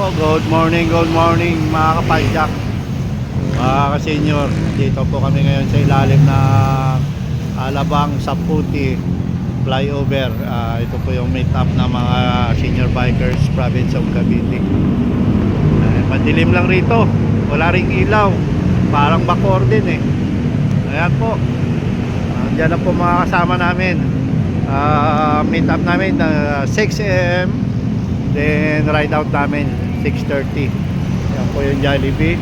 po, good morning mga kapadyak, mga ka-senior. Dito po kami ngayon sa ilalim ng Alabang Saputi flyover. Ito po yung meet up ng mga senior bikers province of Cavite. Madilim lang rito, wala ring ilaw, parang Bacoor din eh. Ayan po, dyan na po mga kasama namin. Meet up namin 6 AM, then ride out namin 6:30. Ayan po yung Jollibee.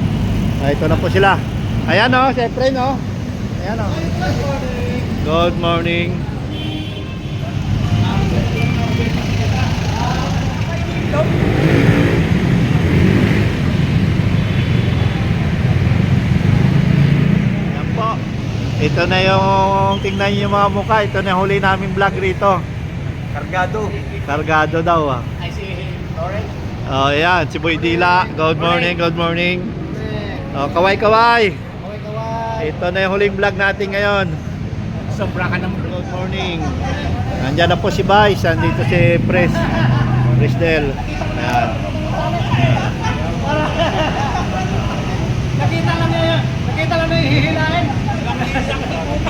Ito na po sila. Ayan o, siyempre no. Ayan o. Good morning. Ayan po. Ito na yung, tingnan nyo yung mga mukha. Ito na yung huli namin vlog rito. Kargado. Kargado daw ah. I see Lawrence. Oh, ayan, si Boy Dila. Good morning, good morning. Oh, kaway-kaway. Ito na yung huling vlog natin ngayon. Sobra ka naman. Good morning. Nandiyan na po si Vice, nandito si Presdel. Ayan. Nakita lang niya. Nakita lang niya hihilain.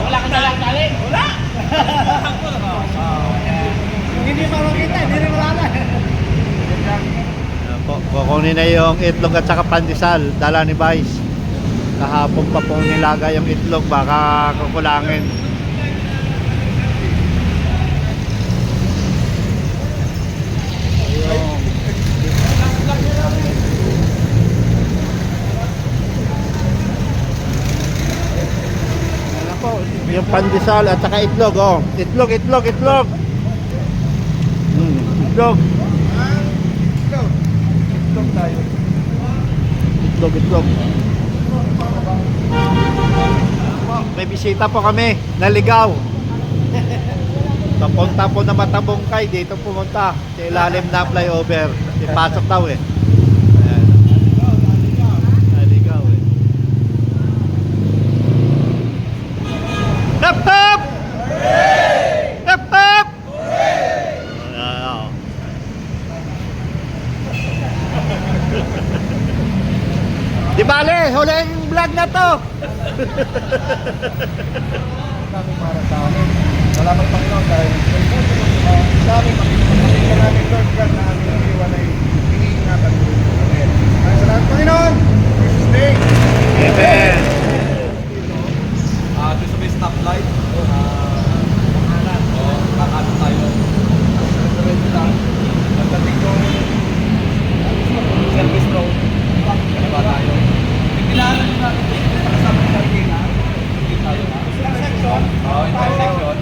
Wala ka dalang tali. Wala. Hindi pa makita, hindi rin wala na. Ayan po, kukunin na yung itlog at saka pandesal. Dala ni Vice. Kahapon pa pong nilaga yung itlog, baka kukulangin. Ayan po, yung pandesal at saka itlog, oh. Itlog. Itlog. Itlog. Itlog tayo. Itlog. May bisita po kami, naligaw. Papunta po na Matabungkay, dito pumunta sa ilalim na flyover. Ipasok daw eh. Ayan. Naligaw eh. Tap tap! Tap tap! Ayan. Di bale, huling vlog na to. Maraming maratahin. Salamat Panginoon dahil sa aming pagkakita namin Lord God na aming iwan ay iniingatan mo rin kami. Maraming salamat Panginoon. Jesus name. Amen. Doon sa may stoplight. Kakano tayo. Diretso lang. Pagdating ko service road. Kaliwa tayo. Kailangan nyo natin pakasama ng parking ha. Hindi tayo ha. Intersection. Oo, intersection.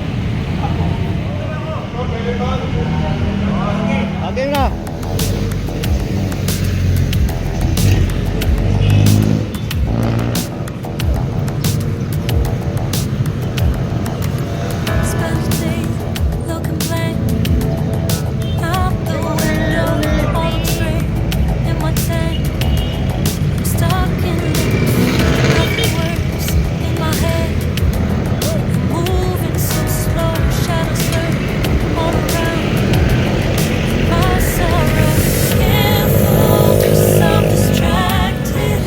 Okay na. Spend the day looking blank out the window, all straight in my tank. I'm stuck in nothing works in my head. Moving so slow, shadows lurk all around. My sorrow can't focus, I'm distracted,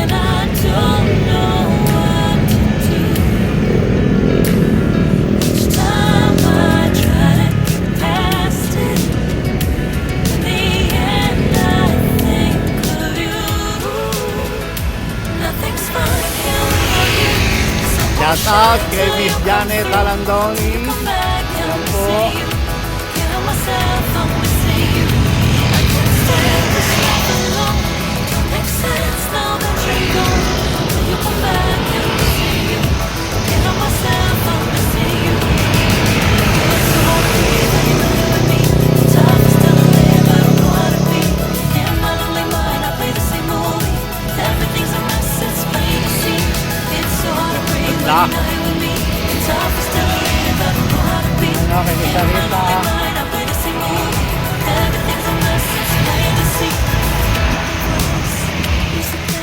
and I don't know what to do. Each time I try to get past it, in the end I think of you. Nothing's fine without you. Shout out kay Miss Janet Alandoni. Ayan po. Killing myself, I'm missing you. I can't stand this life alone. Don't make sense now that you're gone. Will you come back and see you? Killing myself, I'm missing you. It's so hard to breathe when you're living with me. Tough is still to live, I don't know how to be. In my lonely mind, I play the same movie. Everything's a mess, it's plain to see. It's so hard to breathe when you're not here with me. Tough is still to live, I don't know how to be. Okay, Miss In my Sarita. lonely mind, I play the same movie. Everything's a mess, it's plain to see. You said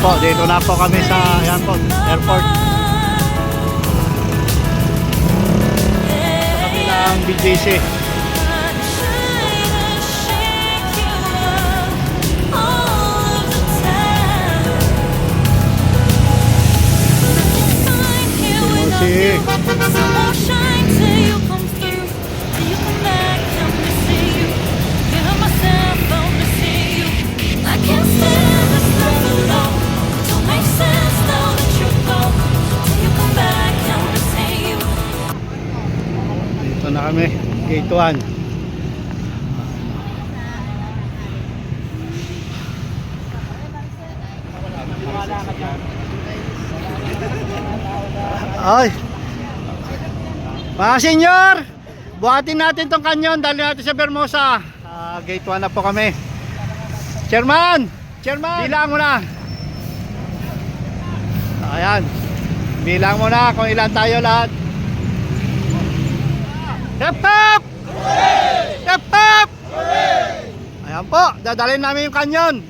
po, dito na po kami sa ayan po, airport. Sa kabilang BGC. Music. Dito na kami, gate 1. Ay. Mga senyor, buhatin natin tong kanyon, dali natin sa Bermosa. Gate 1 na po kami. Chairman, bilang mo na. Ayan. Bilang mo na kung ilan tayo lahat. Hip hop! Hip hop! Ayan po, dadalhin namin yung kanyon.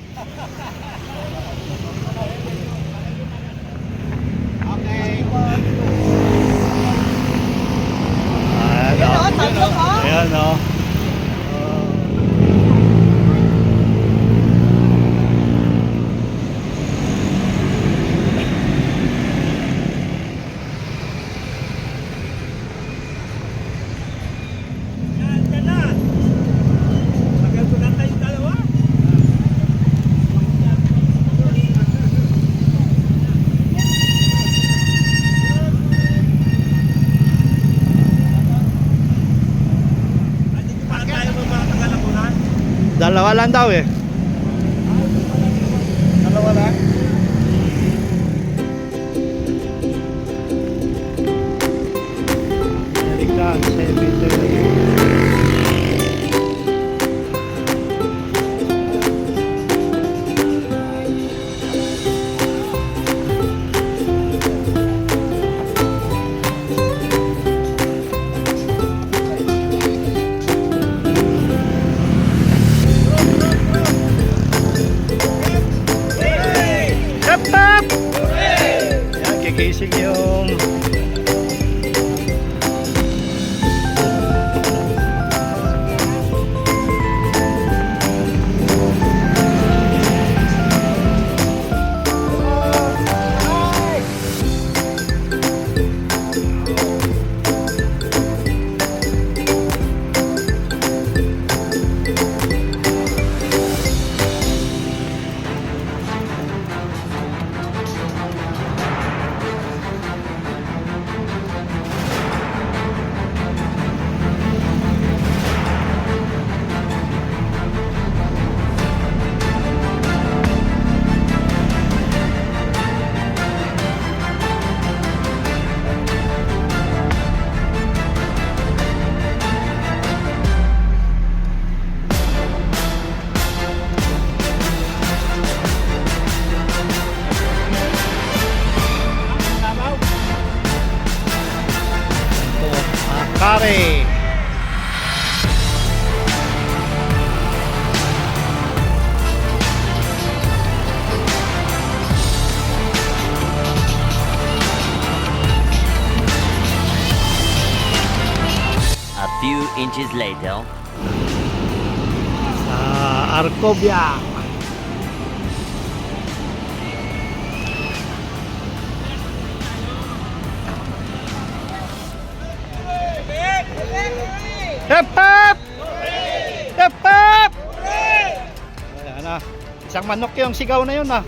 Ayan o. Dalawa lang daw eh. Dalawa lang. American, 7:30. Gising yung Kare. A few inches later. Sa Arcobia. Hip hop! Hip hop! Ayan na. Isang manok yung sigaw na yun ah.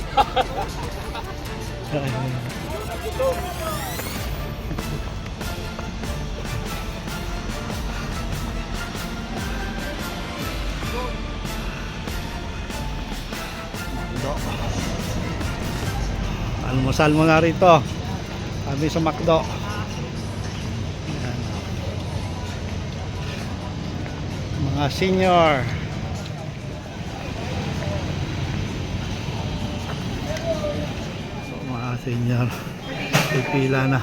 Almusal mo na rito. Kami sa McDo. Ayan. Mga senior. So, mga senior. Pipila na.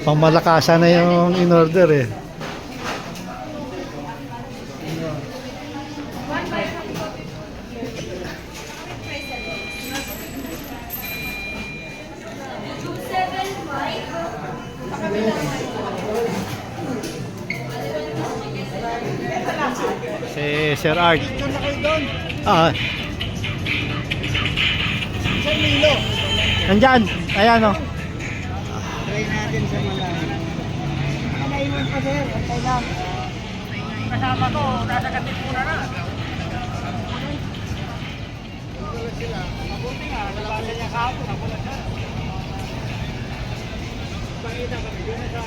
Pamalakasan na yung in-order eh. Si Sir Art. Picture na kayo doon. Ah, Sa Milo. nandyan. Ayan o. Try natin sa malalim. Naiwan pa sir. Okay lang. Kasama ko. Nasa Katipunan na. Sila. Mabuti nga. Nabasa niya kahapon. Ako lang siya. Pangita kami. Yun na sa...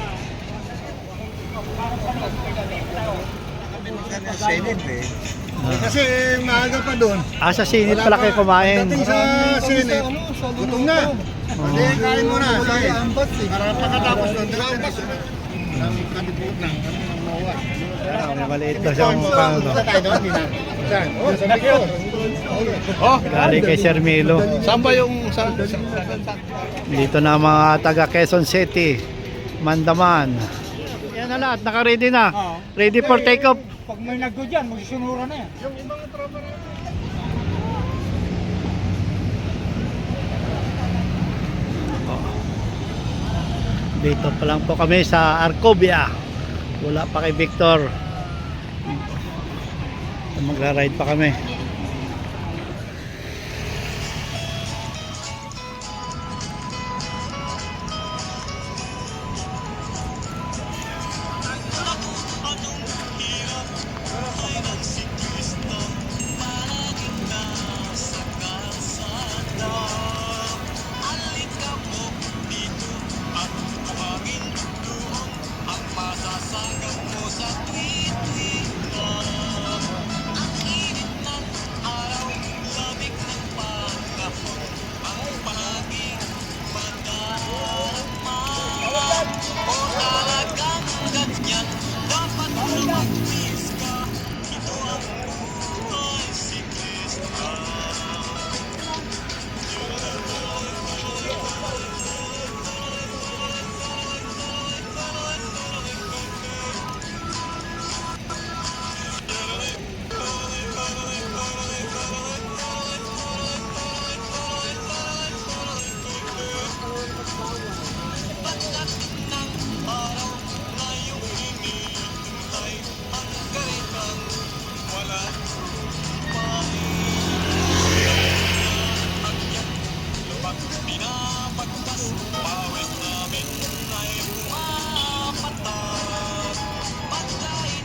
Senate eh. Kasi maaga pa doon. Ah, sa sinit pala kayo kumain. Dating sa Senate, gutom na. Hindi, kain mo na. Sige. Para pagkatapos doon, nag-ambas. Ang Katipunan, ang Mawa. Ah, may maliit daw siyang ano. Punta tayo doon, Hina. Saan? Oh, sa Bicol. Oh, Galing kay Sir Milo. saan ba yung... Dito na mga taga Quezon City, Mandaman. Yan na lahat, naka-ready na. Ready for take-off. Pag may nagdo dyan, magsusunura na yan. Yung ibang tropa na. Dito pa lang po kami sa Arcobia. Wala pa kay Victor. Magra-ride pa kami.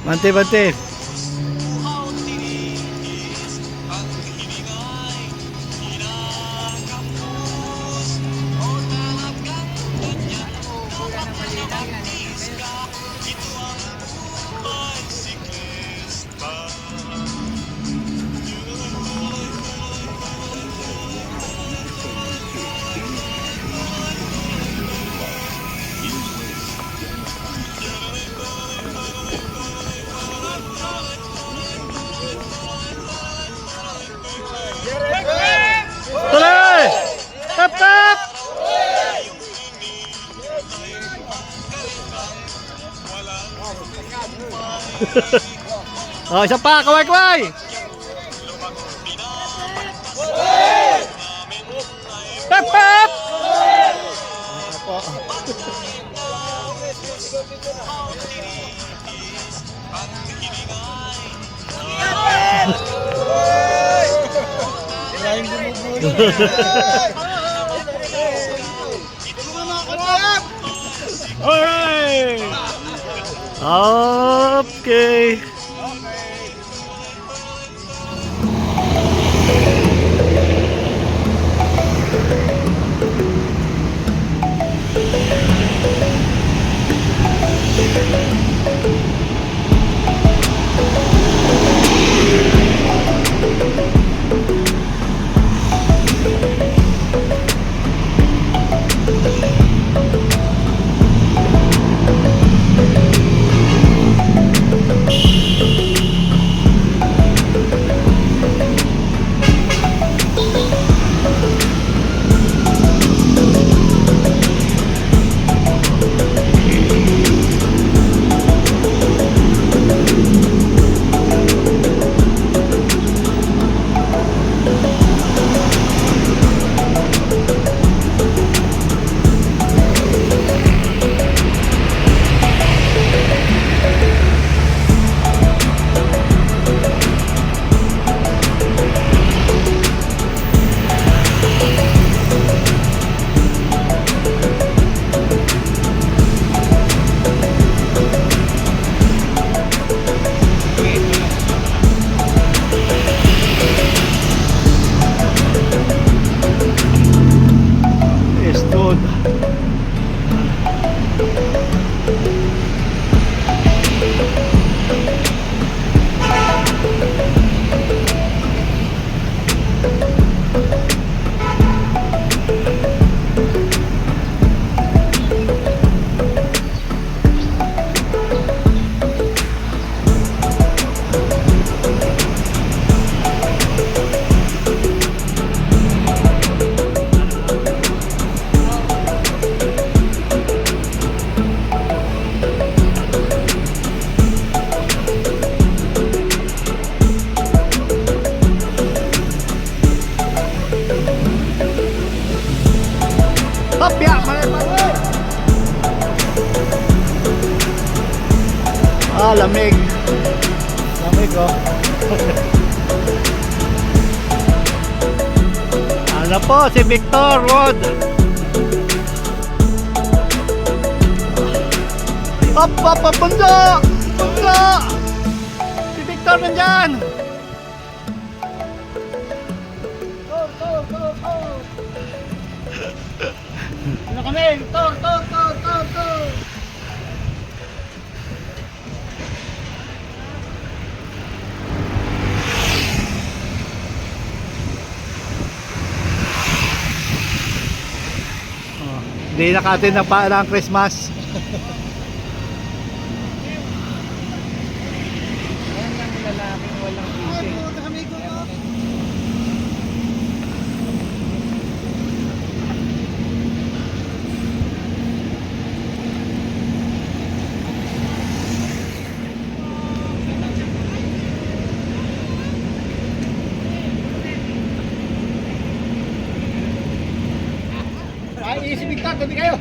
Bante, bante. Tuloy! Tap, tap! Oh, isa pa, kaway, kaway! Tap, tap! Alright! Okay. Road. Hopya! Ah, lamig. Lamig, oh. Ano po, si Victor Road. Hop, hop, hop, bunda! Bunda! Si Victor nandyan! Ano kami? Tor! Hindi nakatin na pa ng Christmas. Ay, si Victor, kundi kayo.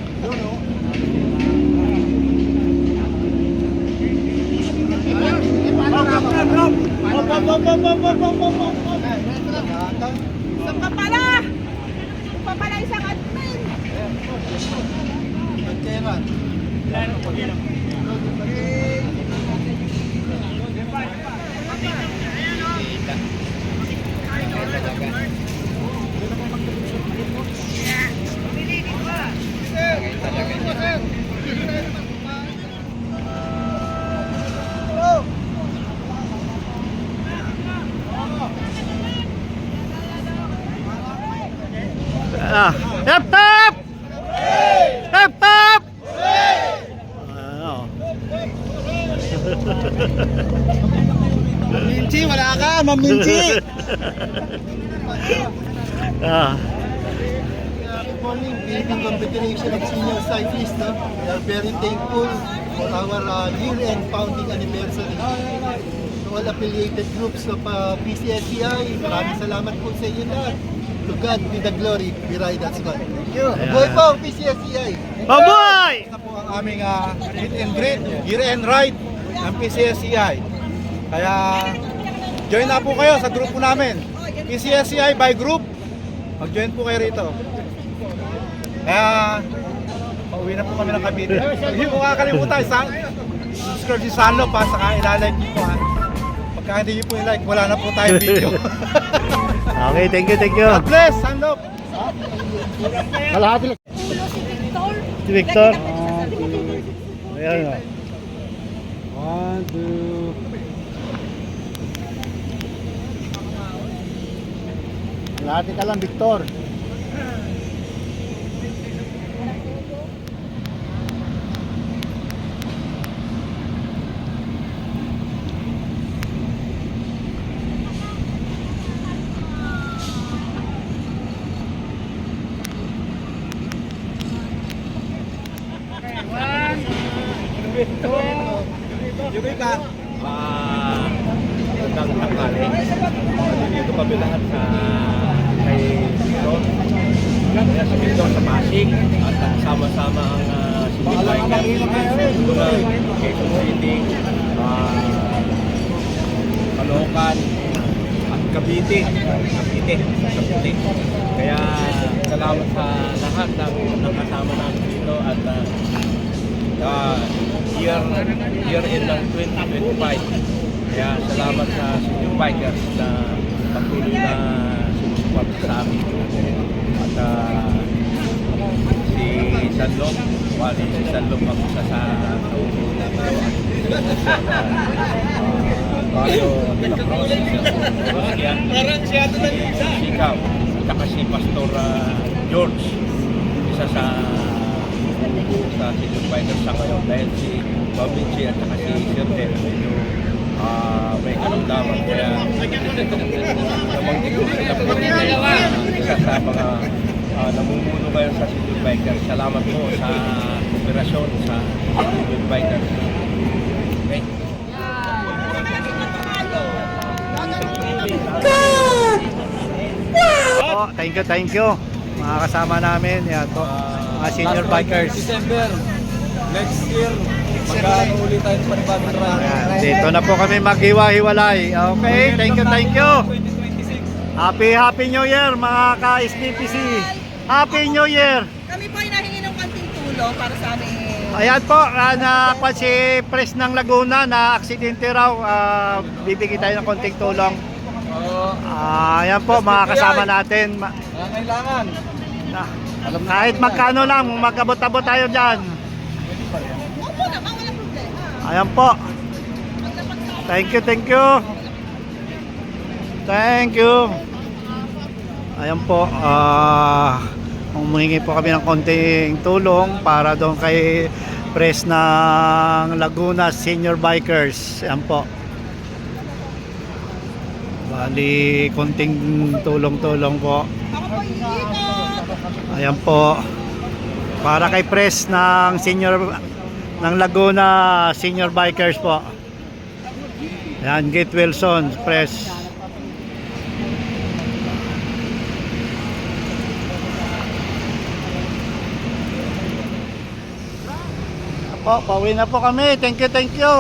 Saan pa pala? Saan pa pala isang admin? Ah, hep hep! Hep hep! Ano? Minchi, wala ka, Maminchi! Ah, Good morning, Philippine Confederation of Senior Cyclists. No? We are very thankful for our year-end founding anniversary. To all affiliated groups of PCSCI, maraming salamat po sa inyo lahat. To God be the glory, we ride as one. Thank you. Boy po, PCSCI! oh boy! Ito po ang aming meet and greet, year-end ride ng PCSCI. Kaya join na po kayo sa grupo namin, PCSCI by group. Mag-join po kayo rito. Kaya pauwi na po kami ng Cavite. Hindi po kakalimutan, subscribe si Sanlo pa, saka ilalike niyo po ha. Pagka hindi niyo po i-like, wala na po tayong video. Okay, thank you, thank you. God bless, Sanlo! Kalahati lang. Ulo si Victor. Si Victor. Ayan oh. o. 1, 2... Kalahati ka lang, Victor. Yung ka. Magandang tanghali. Dito kami lahat sa kay Victor. Kaya sa Victor sa Pasig. At sama-sama ang Sinibay Tulad, Quezon City, Caloocan, at Cavite. Kaya salamat sa lahat ng nakasama namin dito at year-end ng 2025. Kaya salamat sa senior bikers na patuloy na sumusuporta sa amin. At si Sanlop. Bali si Sanlop ang isa sa Barrio de la Cruz, parang siya ito lang isa. Sikaw, saka si Pastor George, isa sa senior fighter sa ngayon dahil si Babinci at saka si Sir Del medyo may karamdaman kaya nabanggit ko sila po isa sa mga namumuno ngayon sa senior fighter. Salamat po sa operasyon sa senior fighter. Okay. Oh, thank you. Mga kasama namin, yan po, mga senior bikers. December, next year, magkano ulit tayo sa panibagong run. Ayan, dito na po kami maghiwa-hiwalay. Okay, thank you. Happy New Year mga ka-SPPC. Happy New Year. Kami po ay nahingi ng konting tulong para sa amin. Ayan po, na si Pres ng Laguna na aksidente raw. Bibigyan tayo ng konting tulong. Ayan po, mga kasama natin. Kailangan. Kahit magkano lang, magkabot-abot tayo dyan. Opo naman, wala problema. Ayan po. Thank you. Ayan po, humingi po kami ng konting tulong para doon kay Pres ng Laguna Senior Bikers. Ayan po. Bali, konting tulong-tulong po. Ako po iikot. Ayan po. Para kay Pres ng Laguna Senior Bikers po. Ayan, Gate Wilson, Pres. Po, pauwi na po kami. Thank you.